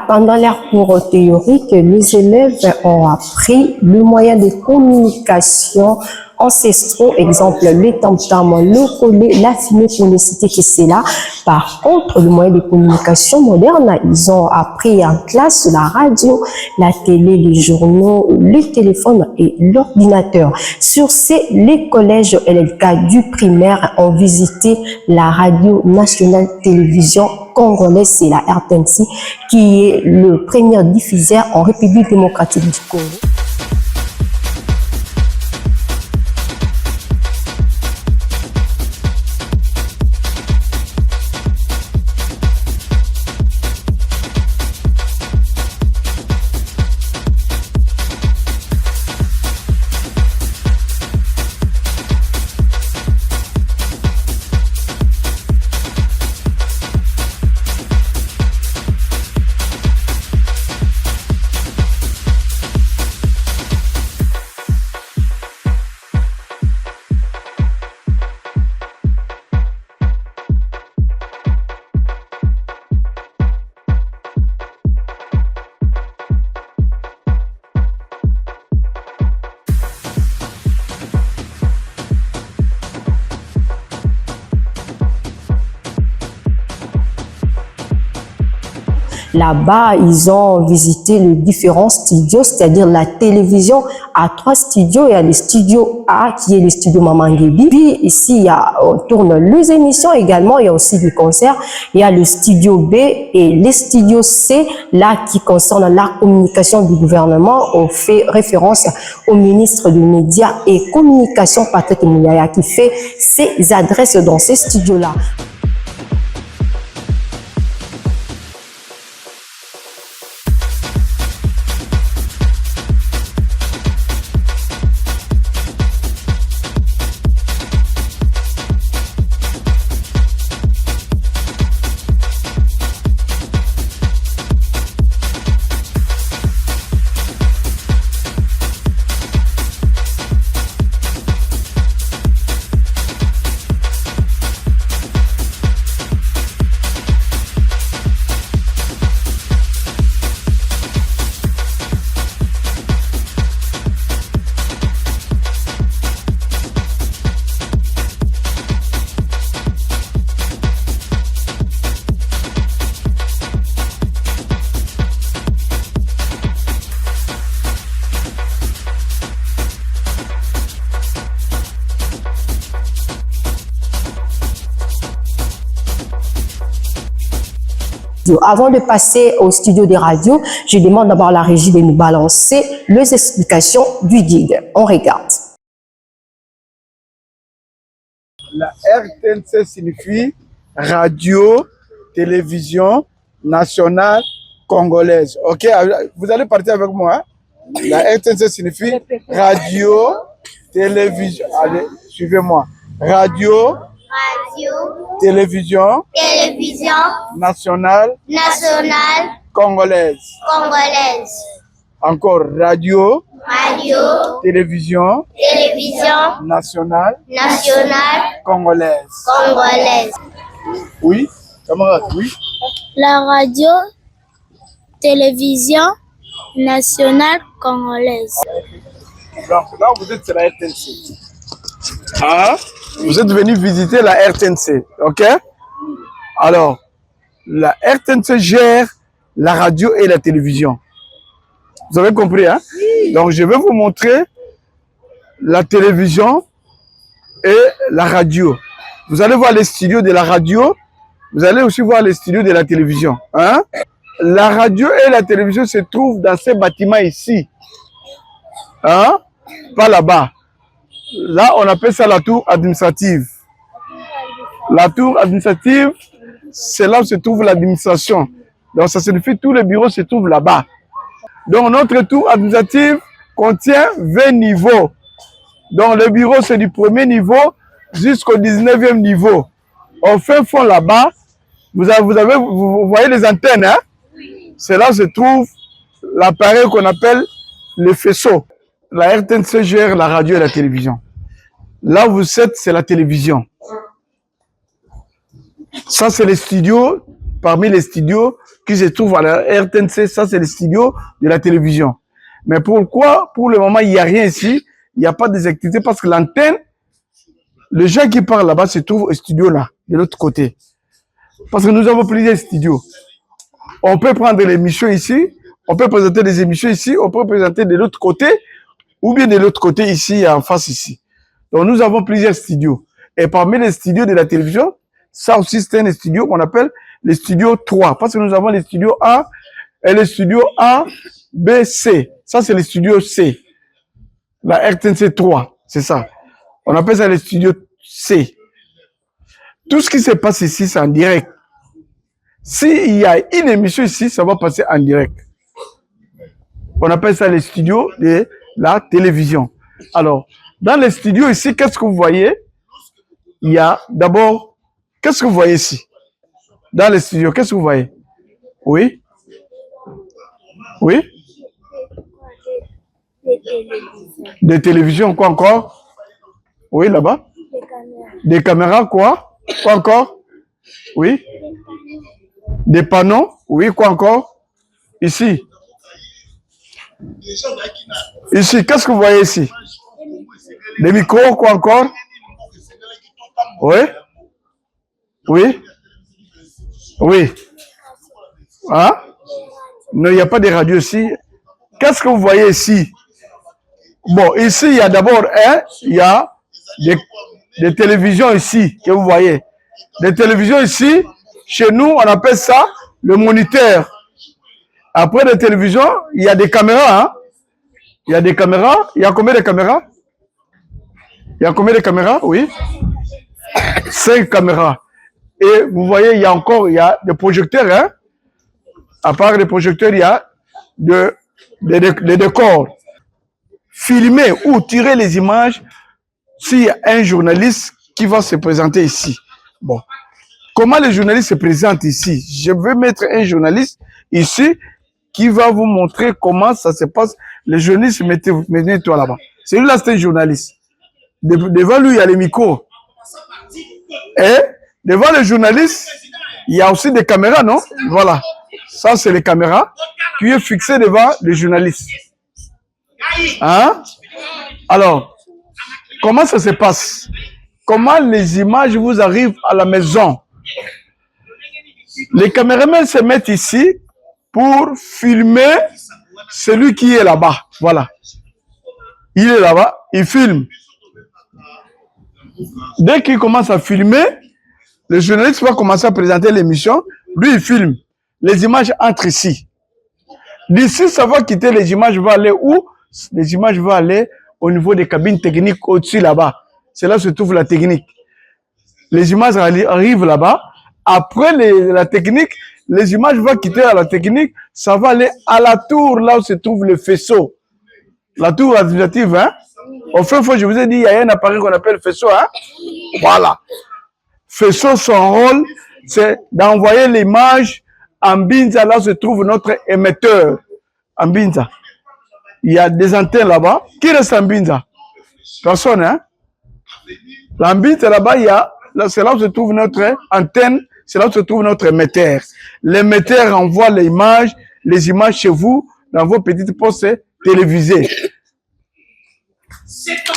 Pendant leurs cours théoriques, les élèves ont appris le moyen de communication ancestraux, exemple le tam-tam, le collet, la phonétique que c'est là. Par contre, le moyen de communication moderne, ils ont appris en classe la radio, la télé, les journaux, le téléphone et l'ordinateur. Sur ce, les collèges LLK du primaire ont visité la radio nationale télévision congolaise, c'est la RTNC, qui est le premier diffuseur en République démocratique du Congo. Là-bas, ils ont visité les différents studios, c'est-à-dire la télévision a 3 studios. Il y a le studio A qui est le studio Mamangebi. Puis ici, on tourne les émissions également. Il y a aussi des concerts. Il y a le studio B et le studio C, là qui concerne la communication du gouvernement. On fait référence au ministre des Médias et Communication, Patrick Mouyaya, qui fait ses adresses dans ces studios-là. Avant de passer au studio des radios, je demande d'abord à la régie de nous balancer les explications du guide. On regarde. La RTNC signifie Radio Télévision Nationale Congolaise. Ok, vous allez partir avec moi. La RTNC signifie Radio Télévision. Allez, suivez-moi. Radio Télévision Nationale Congolaise. Encore Radio Télévision Nationale Congolaise. Oui, camarade, oui. La radio télévision nationale congolaise. Donc là, vous êtes sur la RTNC. Ah, vous êtes venu visiter la RTNC, ok? Alors, la RTNC gère la radio et la télévision. Vous avez compris, hein? Oui. Donc, je vais vous montrer la télévision et la radio. Vous allez voir les studios de la radio. Vous allez aussi voir les studios de la télévision. Hein? La radio et la télévision se trouvent dans ces bâtiments ici. Hein? Pas là-bas. Là, on appelle ça la tour administrative. La tour administrative, c'est là où se trouve l'administration. Donc, ça signifie que tous les bureaux se trouvent là-bas. Donc, notre tour administrative contient 20 niveaux. Donc, le bureau, c'est du premier niveau jusqu'au 19e niveau. Au fin fond là-bas, vous voyez les antennes, hein? C'est là où se trouve l'appareil qu'on appelle le faisceau. La RTNC gère la radio et la télévision. Là où vous êtes, c'est la télévision. Ça, c'est les studios parmi les studios qui se trouvent à la RTNC, ça c'est les studios de la télévision. Mais pourquoi, pour le moment, il n'y a rien ici, il n'y a pas des activités, parce que l'antenne, le gens qui parlent là-bas se trouvent au studio là, de l'autre côté. Parce que nous avons plusieurs studios. On peut prendre l'émission ici, on peut présenter des émissions ici, on peut présenter de l'autre côté, ou bien de l'autre côté ici, en face ici. Donc nous avons plusieurs studios. Et parmi les studios de la télévision, ça aussi c'est un studio qu'on appelle les studios 3. Parce que nous avons les studios A et les studios A, B, C. Ça c'est les studios C. La RTNC 3, c'est ça. On appelle ça les studios C. Tout ce qui se passe ici, c'est en direct. S'il y a une émission ici, ça va passer en direct. On appelle ça les studios de la télévision. Alors, dans les studios ici, qu'est-ce que vous voyez? Il y a d'abord, qu'est-ce que vous voyez ici? Dans les studios, qu'est-ce que vous voyez? Oui? Oui? Des télévisions, quoi encore? Oui, là-bas? Des caméras, quoi? Quoi encore? Oui? Des panneaux? Oui, quoi encore? Ici? Ici, qu'est-ce que vous voyez ici? Des micros, quoi encore? Oui? Oui? Oui? Hein? Non, il n'y a pas de radio ici. Qu'est-ce que vous voyez ici? Bon, ici, il y a d'abord, il y a des télévisions ici, que vous voyez. Des télévisions ici, chez nous, on appelle ça le moniteur. Après les télévisions, il y a des caméras. Hein? Il y a des caméras. Il y a combien de caméras? Il y a combien de caméras? Oui. 5 caméras. Et vous voyez, il y a des projecteurs. Hein? À part les projecteurs, il y a des décors. Filmer ou tirer les images s'il y a un journaliste qui va se présenter ici. Bon. Comment les journalistes se présentent ici? Je vais mettre un journaliste ici qui va vous montrer comment ça se passe. Les journalistes, mettez-toi là-bas. Celui-là, c'est un journaliste. Devant lui, il y a les micros. Et devant les journalistes, il y a aussi des caméras, non? Voilà. Ça, c'est les caméras qui est fixé devant les journalistes. Hein? Alors, comment ça se passe? Comment les images vous arrivent à la maison? Les caméramans se mettent ici pour filmer celui qui est là-bas. Voilà. Il est là-bas, il filme. Dès qu'il commence à filmer, le journaliste va commencer à présenter l'émission. Lui, il filme. Les images entrent ici. D'ici, ça va quitter, les images vont aller où? Les images vont aller au niveau des cabines techniques au-dessus là-bas. C'est là où se trouve la technique. Les images arrivent là-bas. Après la technique, les images vont quitter à la technique. Ça va aller à la tour, là où se trouve le faisceau. La tour administrative, hein? Au fin fond, je vous ai dit, il y a un appareil qu'on appelle faisceau, hein? Voilà. Faisceau, son rôle, c'est d'envoyer l'image en Binza, là où se trouve notre émetteur. En Binza. Il y a des antennes là-bas. Qui reste en Binza? Personne, hein? En Binza, là-bas, c'est là où se trouve notre antenne, c'est là où se trouve notre émetteur. L'émetteur envoie les images chez vous, dans vos petites postes télévisées.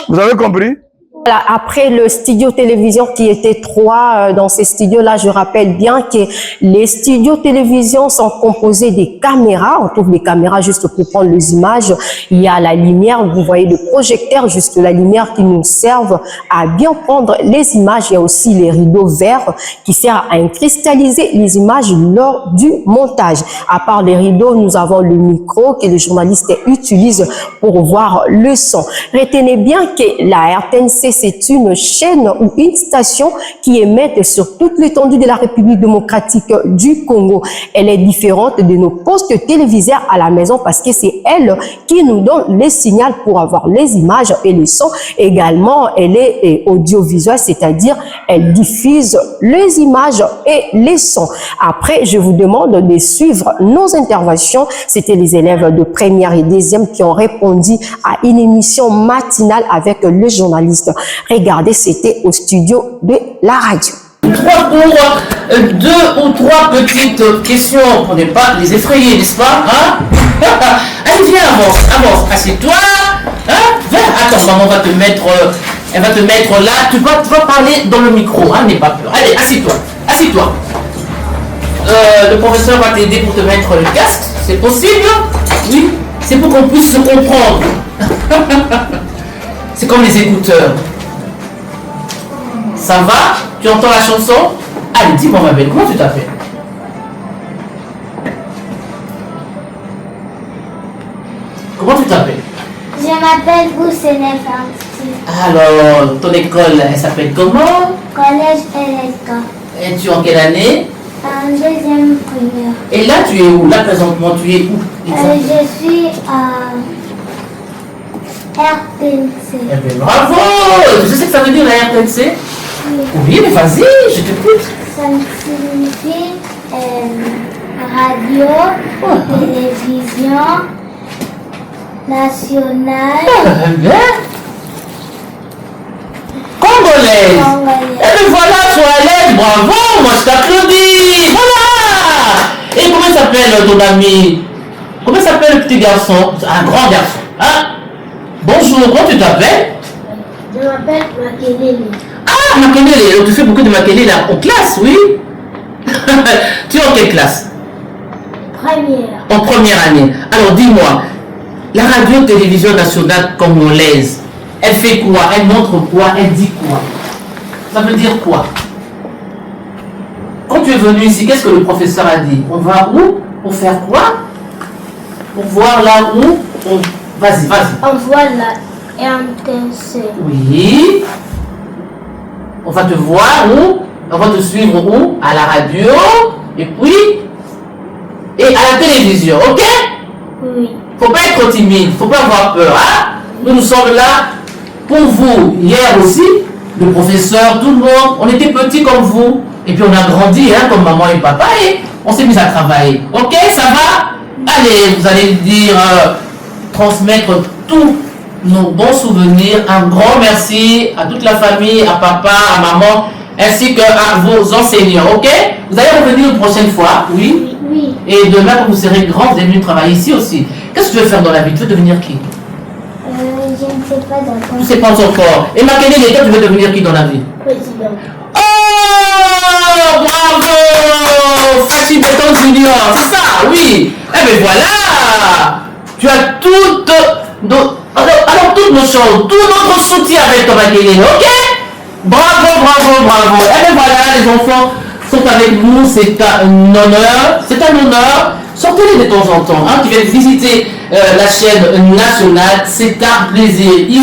Vous avez compris? Voilà, après le studio télévision qui était 3 dans ces studios-là, je rappelle bien que les studios télévision sont composés des caméras. On trouve les caméras juste pour prendre les images. Il y a la lumière, vous voyez le projecteur, juste la lumière qui nous servent à bien prendre les images. Il y a aussi les rideaux verts qui servent à cristalliser les images lors du montage. À part les rideaux, nous avons le micro que les journalistes utilisent pour voir le son. Retenez bien que la RTNC, c'est une chaîne ou une station qui émet sur toute l'étendue de la République démocratique du Congo. Elle est différente de nos postes télévisés à la maison parce que c'est elle qui nous donne les signaux pour avoir les images et les sons. Également, elle est audiovisuelle, c'est-à-dire elle diffuse les images et les sons. Après, je vous demande de suivre nos interventions. C'était les élèves de première et deuxième qui ont répondu à une émission matinale avec le journaliste. Regardez, c'était au studio de la radio. Trois pour deux ou trois petites questions pour ne pas les effrayer, n'est-ce pas, hein? Allez, viens, avance, assieds-toi. Hein? Viens, attends, maman va te mettre, elle va te mettre là. Tu vas parler dans le micro, hein? N'aie pas peur. Allez, assieds-toi. Le professeur va t'aider pour te mettre le casque. C'est possible? Oui, c'est pour qu'on puisse se comprendre. C'est comme les écouteurs. Ça va? Tu entends la chanson? Allez, dis-moi ma belle, comment tu t'appelles? Comment tu t'appelles? Je m'appelle Boussene Fanti. Alors, ton école, elle s'appelle comment? Collège LSK. Et tu es en quelle année? En deuxième primaire. Et là, tu es où? Là, présentement, tu es où? Je suis à RTNC. Eh bien, bravo! Je sais que ça veut dire la RTNC? Oui. Oui, mais vas-y, je t'écoute. Ça signifie radio, télévision, nationale, Bien. Congolaise. congolaise. Et me voilà, sois à l'aise, bravo, moi je t'applaudis. Voilà. Et comment s'appelle ton ami? Comment s'appelle le petit garçon? Un grand garçon, hein? Bonjour, comment tu t'appelles? Je m'appelle Makelele. Ah, Makelele, tu fais beaucoup de Makelele là, en classe, oui? Tu es en quelle classe? Première. En première année. Alors dis-moi, la radio-télévision nationale congolaise, elle fait quoi? Elle montre quoi? Elle dit quoi? Ça veut dire quoi? Quand tu es venu ici, qu'est-ce que le professeur a dit? On va où? Pour faire quoi? Pour voir là où on... Vas-y. On voit la RTNC. Oui. On va te voir où? On va te suivre où? À la radio. Et puis... Et à la télévision, ok? Oui. Faut pas être timide, faut pas avoir peur, hein? Nous sommes là pour vous. Hier aussi, le professeur, tout le monde, on était petits comme vous. Et puis on a grandi, hein, comme maman et papa, et on s'est mis à travailler. Ok, ça va? Allez, vous allez dire, transmettre tous nos bons souvenirs. Un grand merci à toute la famille, à papa, à maman, ainsi qu'à vos enseignants, ok? Vous allez revenir une prochaine fois, oui? Oui. Et demain, quand vous serez grand, vous allez venir travailler ici aussi. Qu'est-ce que tu veux faire dans la vie? Tu veux devenir qui? Je ne sais pas Tu d'accord. ne sais pas encore. Et Makelele, toi, tu veux devenir qui dans la vie? Président. Oh, bravo! Fachi Béton Junior, c'est ça, oui. Eh bien voilà! Tu as toutes alors toutes nos choses, tout notre soutien avec ton Makelele, ok? Bravo! Eh bien voilà, les enfants sont avec nous, c'est un honneur. Sortez-les de temps en temps, hein, qui viennent visiter la chaîne nationale, c'est un plaisir. Ils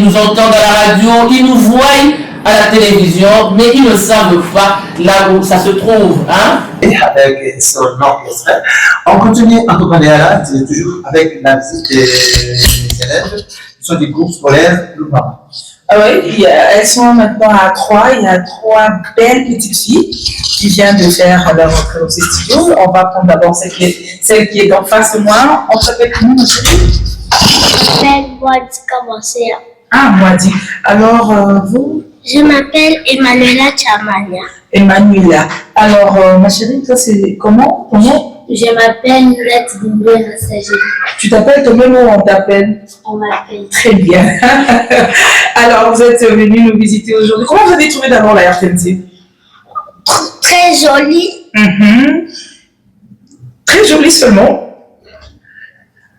nous entendent à la radio, ils nous voient à la télévision, mais ils ne savent pas là où ça se trouve, hein. Et avec son orchestre. On continue entrepreneuriat, toujours avec la visite des élèves. Ce sont des groupes scolaires de maman. Ah oui, elles sont maintenant à 3. Il y a 3 belles petites filles qui viennent de faire leur entrée au studio. On va prendre d'abord celle qui est en face de moi. On s'appelle comment, ma chérie? Je m'appelle Wadi Kabansea. Ah, Mwadi. Alors, vous? Je m'appelle Emmanuela Chamania. Emmanuela. Alors, ma chérie, toi, c'est comment? Je m'appelle Nurette Dimbé Rassagé. Tu t'appelles comment on t'appelle? On m'appelle. Très bien. Alors, vous êtes venus nous visiter aujourd'hui. Comment vous avez trouvé d'abord la RTNC? Très jolie. Très jolie seulement.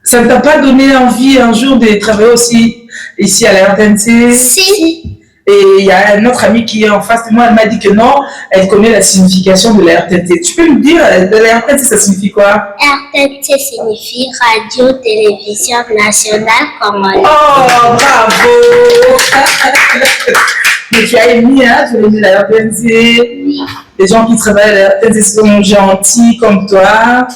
Ça ne t'a pas donné envie un jour de travailler aussi ici à la RTNC? Si. Et il y a un autre ami qui est en face de moi, elle m'a dit que non, elle connaît la signification de la RTNC. Tu peux nous dire, la RTNC, ça signifie quoi? RTNC signifie Radio Télévision Nationale Congolaise. Oh, bravo! Mais tu as aimé, hein, tu as aimé la RTNC? Oui. Les gens qui travaillent à la RTNC sont gentils comme toi.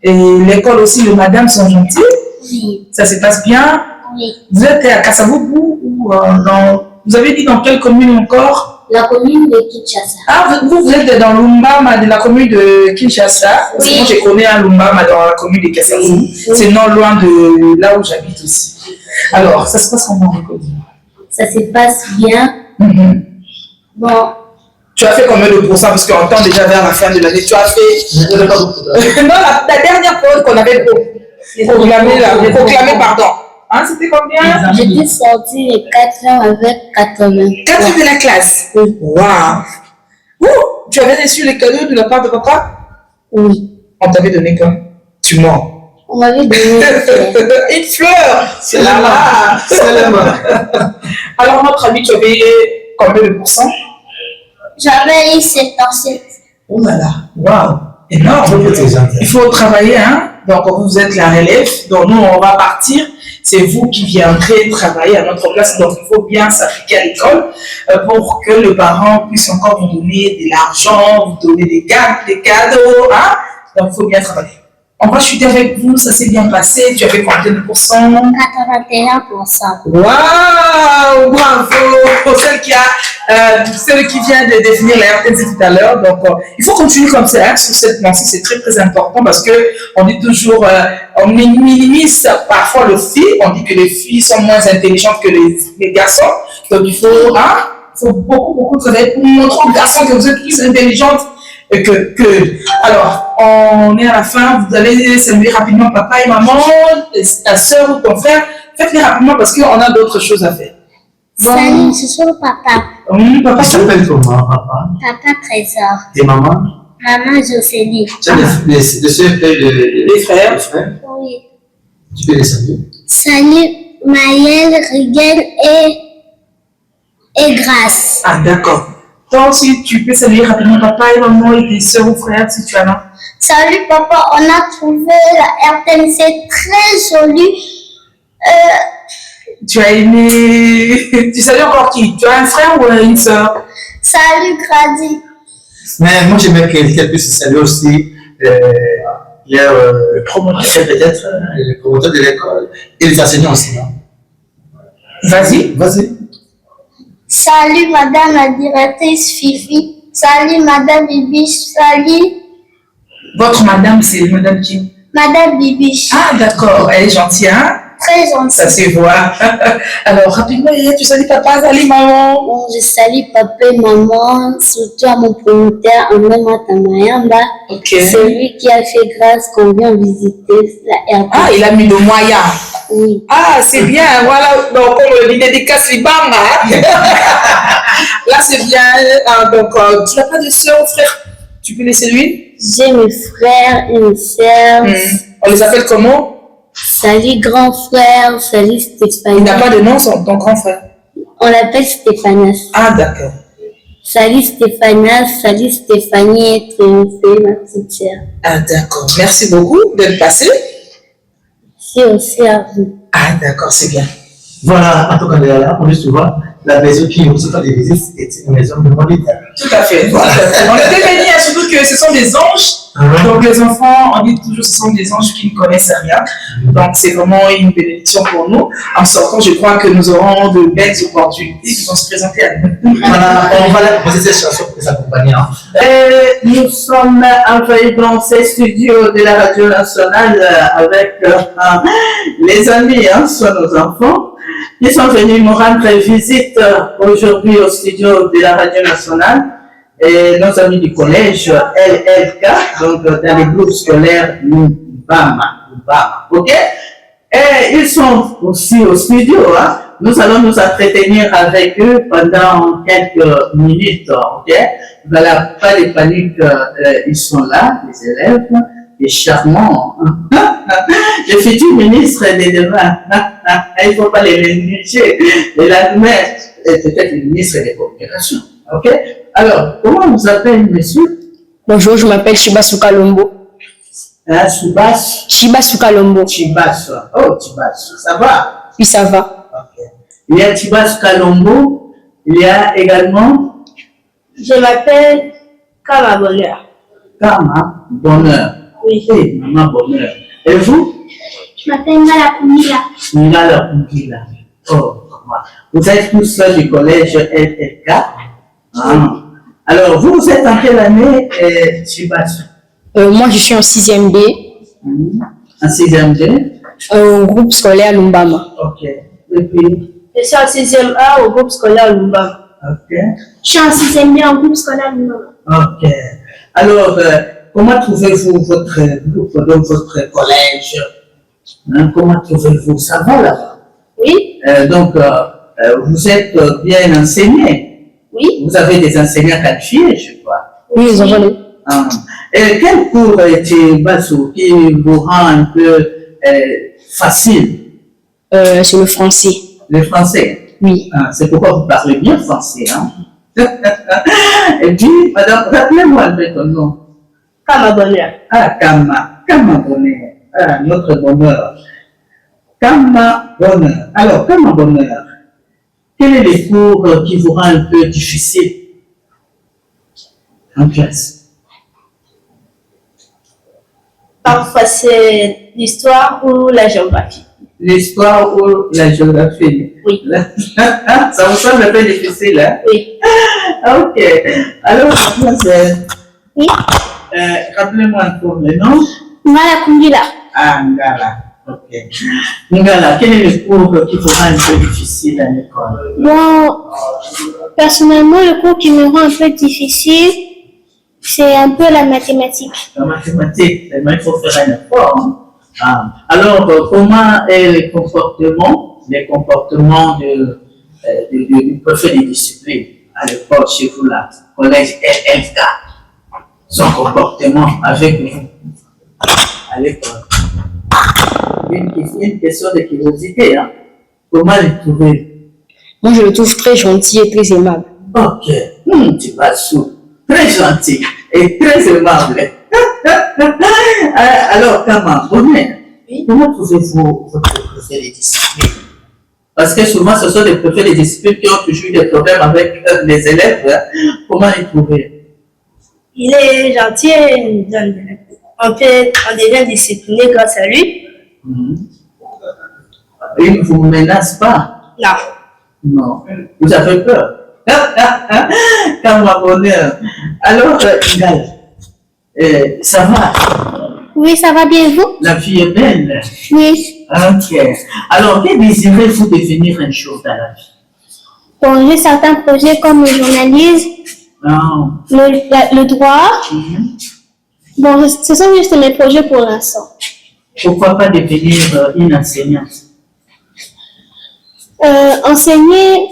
Et l'école aussi, les madames sont gentilles. Oui. Ça se passe bien. Oui. Vous êtes à Kasavubu ou vous avez dit dans quelle commune encore? La commune de Kinshasa. Ah, vous êtes dans l'Umbama de la commune de Kinshasa. Oui. Moi, je connais un Lumbama dans la commune de Kasavubu. Oui. C'est non loin de là où j'habite aussi. Alors, ça se passe comment, Récodi? Ça se passe bien. Bon, Tu as fait combien de pourcents? Parce qu'on tend déjà vers la fin de l'année. Tu as fait. Je n'ai pas beaucoup de Non, la dernière période qu'on avait proclamé, pardon. Hein, c'était combien? j'étais sortie les 4 ans avec 80. 4 de la classe. Waouh! Ouh, tu avais reçu les cadeaux de la part de papa? Oui. On t'avait donné quoi? Tu mens. On m'avait donné une fleur. Une fleur! C'est là. Alors, notre ami, tu avais combien de pourcents? J'avais eu 77. Oh là là, waouh! Énorme! Il faut travailler, hein? Donc, vous êtes la relève. Donc, nous, on va partir. C'est vous qui viendrez travailler à notre place. Donc, il faut bien s'appliquer à l'école pour que le parent puisse encore vous donner de l'argent, vous donner des cadeaux. Hein? Donc, il faut bien travailler. On va chuter avec vous. Ça s'est bien passé. Tu avais combien de pourcents? 81%. Waouh! Bravo! Celle qui vient de définir la RTNC tout à l'heure. Donc, il faut continuer comme ça, hein, sur cette lancée. C'est très, très important parce que on dit toujours, on minimise parfois les filles. On dit que les filles sont moins intelligentes que les garçons. Donc, il faut beaucoup travailler pour montrer aux garçons que vous êtes plus intelligentes que. Alors, on est à la fin. Vous allez saluer rapidement papa et maman, ta soeur ou ton frère. Faites-les rapidement parce qu'on a d'autres choses à faire. Bon. Salut, ce sont papa. Papa, Tu t'appelles comment, papa? Papa Trésor. Et maman? Maman Jocelyne. Tu as des soeurs et les frères. Oui. Tu peux les saluer. Salut, Maëlle, Rigel et Grâce. Ah, d'accord. Toi aussi, tu peux saluer rapidement papa et maman et tes soeurs ou frères si tu en as. Salut papa, on a trouvé la RTNC très jolie. Tu as aimé. Tu salues encore qui? Tu as un frère ou une soeur? Salut Grady. Mais moi, j'aimerais qu'elle puisse saluer aussi le promoteur, peut-être, le promoteur de l'école et les enseignants aussi. Non? Vas-y. Vas-y. Salut madame la directrice Fifi. Salut madame Bibiche. Salut. Votre madame, c'est madame qui? Madame Bibiche. Ah, d'accord. Elle est gentille, hein? Très gentille. Ça se voit. Alors, rapidement, tu salues papa, salut maman. Bon, je salue papa et maman, surtout à mon promoteur, Amama Tamayamba. Ok. C'est lui qui a fait grâce qu'on vient visiter la RTNC. Ah, il a mis le moyen. Oui. Ah, c'est bien. Voilà. Donc, comme on le dit, dédicace Libamba. Là, c'est bien. Donc, tu n'as pas de soeur ou frère? Tu peux laisser lui? J'ai mes frères et mes sœurs. On les appelle comment? Salut grand frère, salut Stéphanie. Il n'a pas de nom, ton grand frère. On l'appelle Stéphanas. Ah, d'accord. Salut Stéphanas, salut Stéphanie et Triomphée, ma petite sœur. Ah, d'accord. Merci beaucoup d'être passé. C'est aussi à vous. Ah, d'accord, c'est bien. Voilà, en tout cas, là, on est souvent la maison qui nous reçoit des visites est une maison de monitaire. Tout à fait. Voilà. On était bénis, surtout que ce sont des anges. Donc les enfants, on dit toujours ce sont des anges qui ne connaissent rien. Donc c'est vraiment une bénédiction pour nous. En sortant, je crois que nous aurons de belles opportunités qui vont se présenter à nous. Voilà, on va la poser cette chanson pour les accompagner. Hein. Nous sommes envoyés dans ces studios de la Radio Nationale avec les amis, sont nos enfants. Ils sont venus nous rendre visite aujourd'hui au studio de la Radio Nationale. Et nos amis du collège LLK, donc dans les groupes scolaires Mbama, ok? Et ils sont aussi au studio, hein? Nous allons nous entretenir avec eux pendant quelques minutes, ok? Voilà, pas de panique, ils sont là, les élèves, et charmants. Le futur ministre des demain, il ne faut pas les négliger, et l'admettre, et peut-être le ministre des communications, ok? Alors, comment vous appelez, monsieur? Bonjour, je m'appelle Chibasu Kalombo. Hein, Subas? Chibasu Kalombo. Chibas. Oh, Chibas, ça va? Oui, ça va. Okay. Il y a Chibas Kalombo, il y a également... Je m'appelle Kama Bonheur. Kama Bonheur. Oui. Hey, Maman Bonheur. Et vous? Je m'appelle Mala Kumila. Mila Kumila. Oh, vous êtes tous du collège LLK? Ah. Alors, vous êtes en quelle année, Chibas? Moi, je suis en 6e B. En 6e D? Au groupe scolaire Lumbama. Ok. Et puis? Je suis en 6e A au groupe scolaire Lumbama. Ok. Je suis en 6e bien en groupe scolaire Lumama. Ok. Alors, comment trouvez-vous votre groupe dans votre collège? Hein, comment trouvez-vous? Ça va là-bas? Oui, Donc, vous êtes bien enseigné. oui. Vous avez des enseignants qualifiés, je crois. Oui, les enfants. Ah. Et quel cours tu Bassou qui vous rend un peu facile? C'est le français. Le français. Oui. Ah, c'est pourquoi vous parlez bien français. Hein? Et puis, madame, rappelez-moi un peu ton nom. Comme bonheur. Ah, Kama. Kama Bonheur. Ah, notre bonheur. Kama Bonheur. Alors, Kama Bonheur, quel est le cours qui vous rend un peu difficile en classe? Parfois, c'est l'histoire ou la géographie. L'histoire ou la géographie? Oui. Ça vous semble un peu difficile, hein? Oui. Ok. Alors, mademoiselle, Oui. rappelez-moi un peu le nom. Mala Kundila. Ah, Ngala. Ok. Ngala, quel est le cours qui vous rend un peu difficile à l'école? Bon, personnellement, le cours qui me rend un peu difficile, c'est un peu la mathématique. La mathématique, il faut faire un effort. Hein? Ah. Alors, comment est le comportement du préfet des disciplines à l'école chez vous là, collège LFK? Son comportement avec vous à l'école. Une question de curiosité. Hein? Comment le trouvez? Moi, je le trouve très gentil et très aimable. Ok, tu vas sous. Très gentil et très aimable. Alors, comment? Comment trouvez-vous votre préfet des disciplines? Parce que souvent, ce sont des préfets des disciplines qui ont toujours eu des problèmes avec les élèves. Hein? Comment les trouver? Il est gentil et il nous donne de l'aide. On devient discipliné grâce à lui. Il ne vous menace pas? Non. Non. Vous avez peur? Comme ma bonheur. Alors, Gal, ça va? Oui, ça va bien, vous? La vie est belle. Oui. Ok. Alors, que désirez-vous devenir un jour dans la vie? Bon, j'ai certains projets comme le journalisme, Non. le droit. Bon, ce sont juste mes projets pour l'instant. Pourquoi pas devenir une enseignante? Enseigner,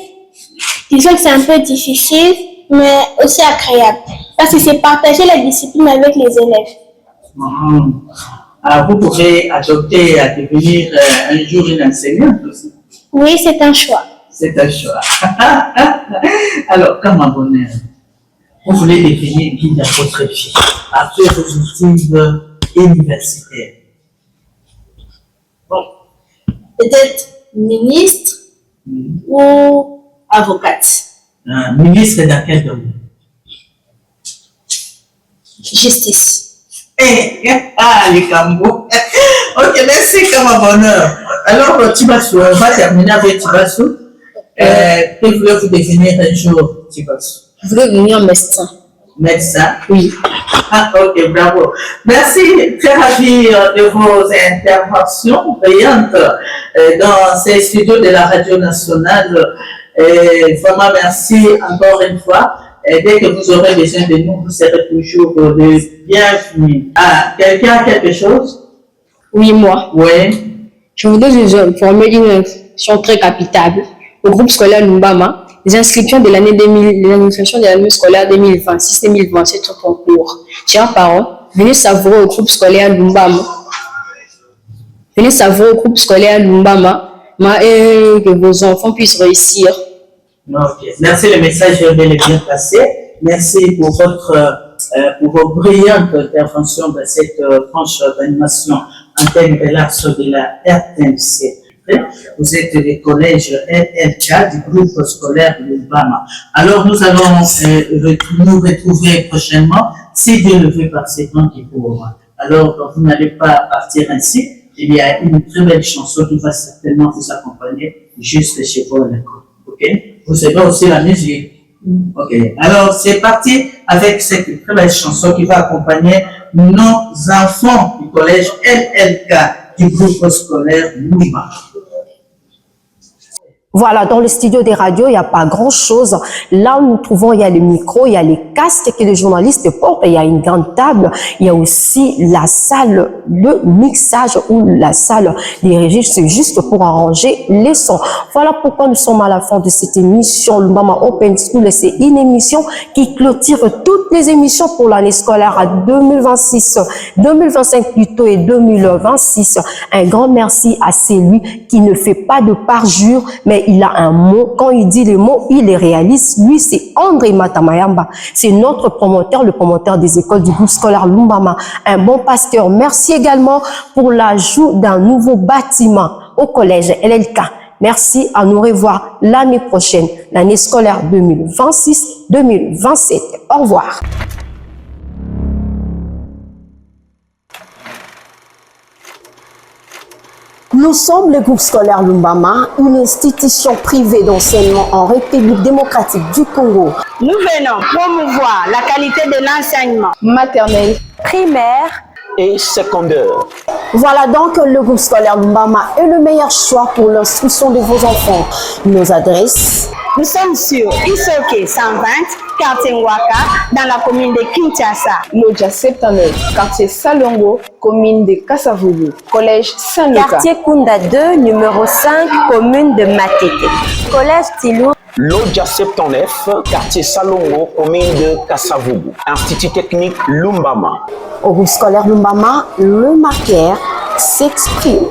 disons que c'est un peu difficile, mais aussi agréable. Parce que c'est partager la discipline avec les élèves. Alors, vous pourrez adopter à devenir un jour une enseignante aussi. Oui, c'est un choix. C'est un choix. Alors, comme un bonheur, vous voulez devenir qui dans votre vie après vos études universitaires? Bon, peut-être ministre ou avocate. Ministre dans quel domaine? Justice. Les Cambos. Ok, merci comme un bonheur. Alors, Tibassou, on va terminer avec Tibassou. Que voulez-vous devenir un jour, Tibassou? Je voulais devenir médecin. Médecin? Oui. Ah, ok, bravo. Merci, très ravi de vos interventions brillantes dans ces studios de la Radio Nationale. Vraiment, merci encore une fois. Et dès que vous aurez besoin de nous, vous serez toujours les bienvenus. Ah, quelqu'un a quelque chose? Oui, moi. Oui. Je voudrais vous informer d'une information très capitale. Au groupe scolaire Lumbama, les inscriptions de l'année 2000, les inscriptions de l'année scolaire 2026-2027 sont en cours. Chers parents, venez savourer au groupe scolaire Lumbama. Venez savourer au groupe scolaire Lumbama et que vos enfants puissent réussir. Ok. Merci, le message est bel et bien passé. Merci pour vos brillantes interventions dans cette tranche d'animation antenne et l'axe de la RTNC. Vous êtes les collèges LLK du groupe scolaire Lumbama. Alors, nous allons nous retrouver prochainement, si Dieu le veut, par ces temps qui courent. Alors, vous n'allez pas partir ainsi. Il y a une très belle chanson qui va certainement vous accompagner juste chez vous à l'école. Ok? Vous aimez aussi la musique? Ok. Alors, c'est parti avec cette très belle chanson qui va accompagner nos enfants du collège LLK du groupe scolaire Lumbama. Voilà, dans le studio des radios, il n'y a pas grand-chose. Là où nous trouvons, il y a les micros, il y a les casques que les journalistes portent, il y a une grande table, il y a aussi la salle de mixage ou la salle des régies, c'est juste pour arranger les sons. Voilà pourquoi nous sommes à la fin de cette émission. Le Mama Open School, c'est une émission qui clôture toutes les émissions pour l'année scolaire à 2026, 2025 plutôt et 2026. Un grand merci à celui qui ne fait pas de parjure, mais il a un mot. Quand il dit les mots, il les réalise. Lui, c'est André Matamayamba. C'est notre promoteur, le promoteur des écoles du groupe scolaire Lumbama. Un bon pasteur. Merci également pour l'ajout d'un nouveau bâtiment au collège LLK. Merci, à nous revoir l'année prochaine, l'année scolaire 2026-2027. Au revoir. Nous sommes le groupe scolaire Lumbama, une institution privée d'enseignement en République démocratique du Congo. Nous venons promouvoir la qualité de l'enseignement maternel, primaire et secondaire. Voilà donc le groupe scolaire Lumbama est le meilleur choix pour l'instruction de vos enfants. Nos adresses. Nous sommes sur Isoke 120, quartier Nwaka, dans la commune de Kinshasa. Lodja 79, quartier Salongo, commune de Kasavubu. Collège Saint-Lucas. Quartier Kunda 2, numéro 5, commune de Matete. Collège Tilou. Lodja 79, quartier Salongo, commune de Kasavubu. Institut technique Lumbama. Au groupe scolaire Lumbama, le marqueur s'exprime.